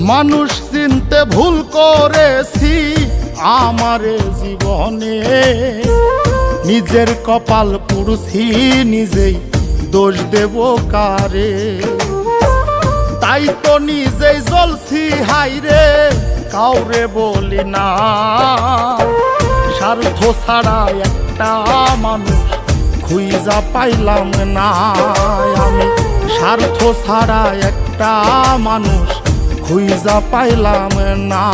মানুষ চিনতে ভুল করেছি আমারে জীবনে, নিজের কপাল পুড়ছি নিজেই দোষ দেব কারে। তাই তো নিজেই জ্বলছি হাইরে কাউরে বলি না, স্বার্থ ছাড়া একটা মানুষ খুঁজা পাইলাম না। আমি স্বার্থ ছাড়া একটা মানুষ খুঁজা পাইলাম না।